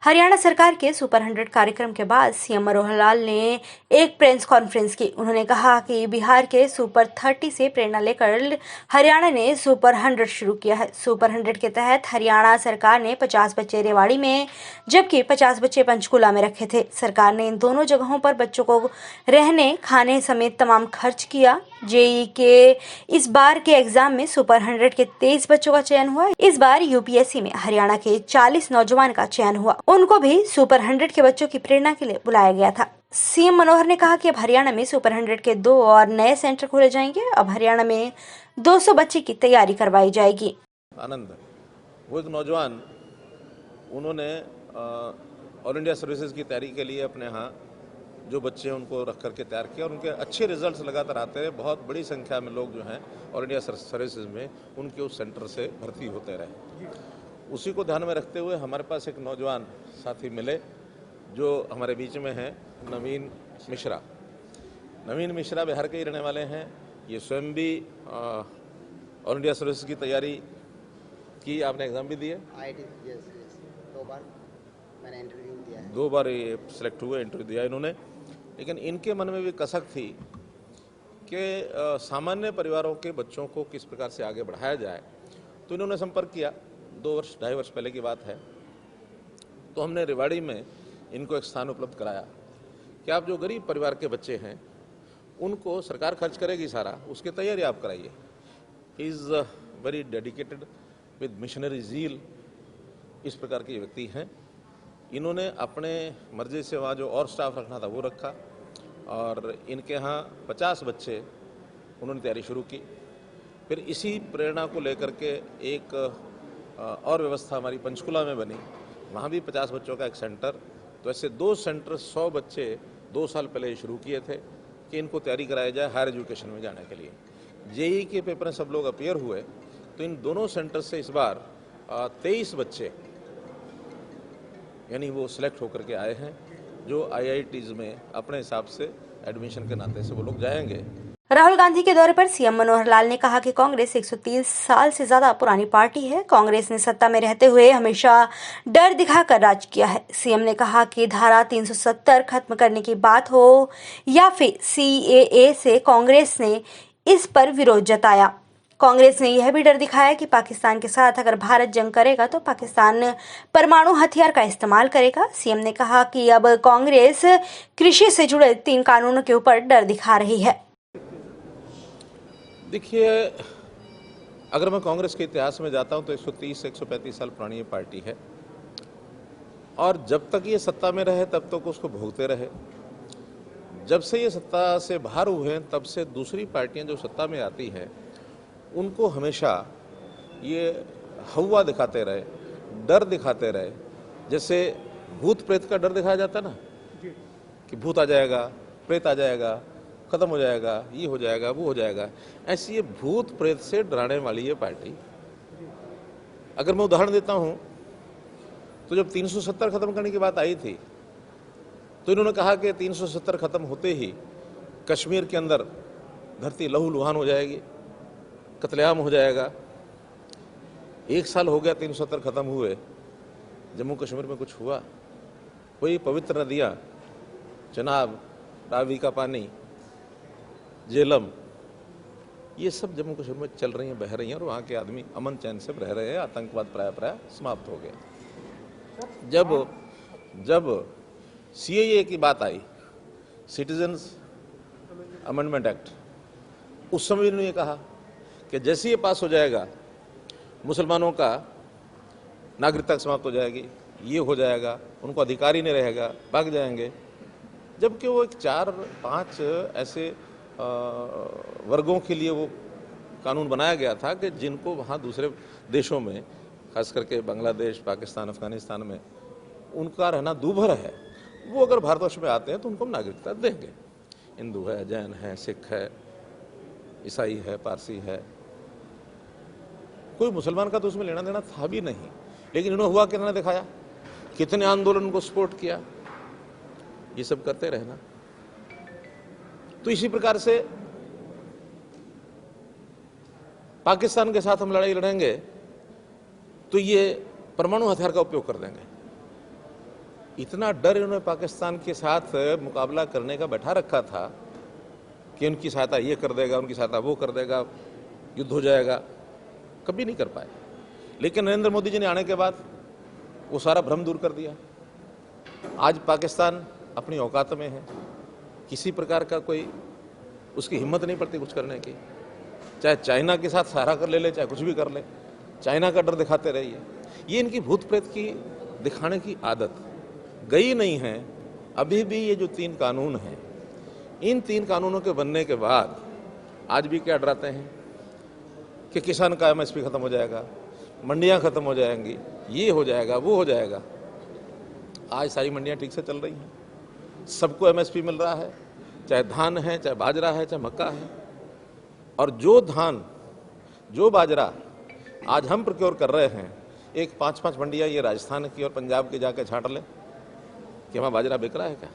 हरियाणा सरकार के सुपर 100 कार्यक्रम के बाद सीएम मनोहर लाल ने एक प्रेस कॉन्फ्रेंस की। उन्होंने कहा कि बिहार के सुपर 30 से प्रेरणा लेकर हरियाणा ने सुपर 100 शुरू किया है। सुपर 100 के तहत हरियाणा सरकार ने 50 बच्चे रेवाड़ी में जबकि 50 बच्चे पंचकूला में रखे थे। सरकार ने इन दोनों जगहों पर बच्चों को रहने खाने समेत तमाम खर्च किया। जेईई के इस बार के एग्जाम में सुपर 100 के 23 बच्चों का चयन हुआ। इस बार यूपीएससी में हरियाणा के 40 नौजवान का चयन हुआ। उनको भी सुपर 100 के बच्चों की प्रेरणा के लिए बुलाया गया था। सीएम मनोहर ने कहा कि अब हरियाणा में सुपर 100 के 2 और नए सेंटर खोले जाएंगे। अब हरियाणा में 200 बच्चे की तैयारी करवाई जाएगी। आनंद, वो एक नौजवान, उन्होंने ऑल इंडिया सर्विसेज की तैयारी के लिए अपने यहाँ जो बच्चे हैं उनको रख करके तैयार किया और उनके अच्छे रिजल्ट्स लगातार आते हैं। बहुत बड़ी संख्या में लोग जो हैं ऑल इंडिया सर्विसेज में उनके उस सेंटर से भर्ती होते रहे। उसी को ध्यान में रखते हुए हमारे पास एक नौजवान साथी मिले जो हमारे बीच में हैं, नवीन मिश्रा। नवीन मिश्रा बिहार के ही रहने वाले हैं। ये स्वयं भी ऑल इंडिया सर्विसेज की तैयारी की। आपने एग्ज़ाम भी दिए? दो बार मैंने इंटरव्यू दिया है। 2 बार ये सिलेक्ट हुए, इंटरव्यू दिया इन्होंने। लेकिन इनके मन में भी कसक थी कि सामान्य परिवारों के बच्चों को किस प्रकार से आगे बढ़ाया जाए। तो इन्होंने संपर्क किया। 2-2.5 वर्ष पहले की बात है। तो हमने रेवाड़ी में इनको एक स्थान उपलब्ध कराया कि आप जो गरीब परिवार के बच्चे हैं उनको सरकार खर्च करेगी सारा, उसकी तैयारी आप कराइए। He is very dedicated with missionary zeal. इस प्रकार के व्यक्ति हैं। इन्होंने अपने मर्जी से वहाँ जो और स्टाफ रखना था वो रखा और इनके यहाँ 50 बच्चे उन्होंने तैयारी शुरू की। फिर इसी प्रेरणा को लेकर के एक और व्यवस्था हमारी पंचकुला में बनी। वहाँ भी 50 बच्चों का एक सेंटर। तो ऐसे 2 सेंटर 100 बच्चे 2 साल पहले शुरू किए थे कि इनको तैयारी कराया जाए हायर एजुकेशन में जाने के लिए। जेईई के पेपर में सब लोग अपीयर हुए तो इन दोनों सेंटर से इस बार 23 बच्चे यानी वो सिलेक्ट होकर के आए हैं जो आईआईटीज़ में अपने हिसाब से एडमिशन के नाते से वो लोग जाएंगे। राहुल गांधी के दौरे पर सीएम मनोहर लाल ने कहा कि कांग्रेस 130 साल से ज्यादा पुरानी पार्टी है। कांग्रेस ने सत्ता में रहते हुए हमेशा डर दिखाकर राज किया है। सीएम ने कहा कि धारा 370 खत्म करने की बात हो या फिर सीएए से कांग्रेस ने इस पर विरोध जताया। कांग्रेस ने यह भी डर दिखाया कि पाकिस्तान के साथ अगर भारत जंग करेगा तो पाकिस्तान परमाणु हथियार का इस्तेमाल करेगा। सीएम ने कहा कि अब कांग्रेस कृषि से जुड़े 3 कानूनों के ऊपर डर दिखा रही है। देखिए, अगर मैं कांग्रेस के इतिहास में जाता हूं तो 130 से 135 साल पुरानी ये पार्टी है और जब तक ये सत्ता में रहे तब तक उसको भोगते रहे। जब से ये सत्ता से बाहर हुए हैं तब से दूसरी पार्टियां जो सत्ता में आती हैं उनको हमेशा ये हवा दिखाते रहे, डर दिखाते रहे। जैसे भूत प्रेत का डर दिखाया जाता ना कि भूत आ जाएगा, प्रेत आ जाएगा, खत्म हो जाएगा, ये हो जाएगा, वो हो जाएगा। ऐसी ये भूत प्रेत से डराने वाली ये पार्टी। अगर मैं उदाहरण देता हूं तो जब 370 खत्म करने की बात आई थी तो इन्होंने कहा कि 370 खत्म होते ही कश्मीर के अंदर धरती लहूलुहान हो जाएगी, कत्लेआम हो जाएगा। 1 साल हो गया 370 खत्म हुए, जम्मू कश्मीर में कुछ हुआ? कोई पवित्र नदियाँ, चनाब, रावी का पानी, झेलम, ये सब जम्मू कश्मीर में चल रही हैं, बह रही हैं और वहाँ के आदमी अमन चैन से रह रहे हैं। आतंकवाद प्राय समाप्त हो गया। जब सीएए की बात आई, सिटीजन्स अमेंडमेंट एक्ट, उस समय इन्होंने ये कहा कि जैसे ये पास हो जाएगा मुसलमानों का नागरिकता समाप्त हो जाएगी, ये हो जाएगा, उनको अधिकार ही नहीं रहेगा, भाग जाएंगे। जबकि वो एक 4-5 ऐसे वर्गों के लिए वो कानून बनाया गया था कि जिनको वहाँ दूसरे देशों में, खास करके बांग्लादेश, पाकिस्तान, अफगानिस्तान में उनका रहना दूभर है। वो अगर भारतवर्ष में आते हैं तो उनको नागरिकता देंगे। हिंदू है, जैन है, सिख है, ईसाई है, पारसी है, कोई मुसलमान का तो उसमें लेना देना था भी नहीं। लेकिन इन्होंने हुआ कितना दिखाया, कितने आंदोलन को सपोर्ट किया, ये सब करते रहना। तो इसी प्रकार से पाकिस्तान के साथ हम लड़ाई लड़ेंगे तो ये परमाणु हथियार का उपयोग कर देंगे। इतना डर इन्होंने पाकिस्तान के साथ मुकाबला करने का बैठा रखा था कि उनकी सहायता ये कर देगा, उनकी सहायता वो कर देगा, युद्ध हो जाएगा। कभी नहीं कर पाए। लेकिन नरेंद्र मोदी जी ने आने के बाद वो सारा भ्रम दूर कर दिया। आज पाकिस्तान अपनी औकात में है, किसी प्रकार का कोई उसकी हिम्मत नहीं पड़ती कुछ करने की। चाहे चाइना के साथ सहारा कर ले, चाहे कुछ भी कर ले, चाइना का डर दिखाते रहिए। ये इनकी भूत प्रेत की दिखाने की आदत गई नहीं है। अभी भी ये जो 3 कानून हैं, इन 3 कानूनों के बनने के बाद आज भी क्या डराते हैं कि किसान का MSP खत्म हो जाएगा, मंडियां खत्म हो जाएंगी, ये हो जाएगा, वो हो जाएगा। आज सारी मंडियां ठीक से चल रही हैं, सबको MSP मिल रहा है, चाहे धान है, चाहे बाजरा है, चाहे मक्का है। और जो धान, जो बाजरा आज हम प्रोक्योर कर रहे हैं, एक 5-5 मंडियां ये राजस्थान की और पंजाब की जाके छांट लें कि वहां बाजरा बिक रहा है क्या।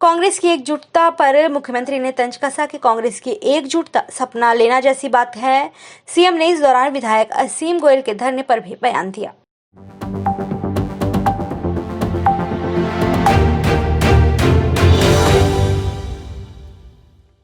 कांग्रेस की एकजुटता पर मुख्यमंत्री ने तंज कसा कि कांग्रेस की एकजुटता सपना लेना जैसी बात है। सीएम ने इस दौरान विधायक असीम गोयल के धरने पर भी बयान दिया।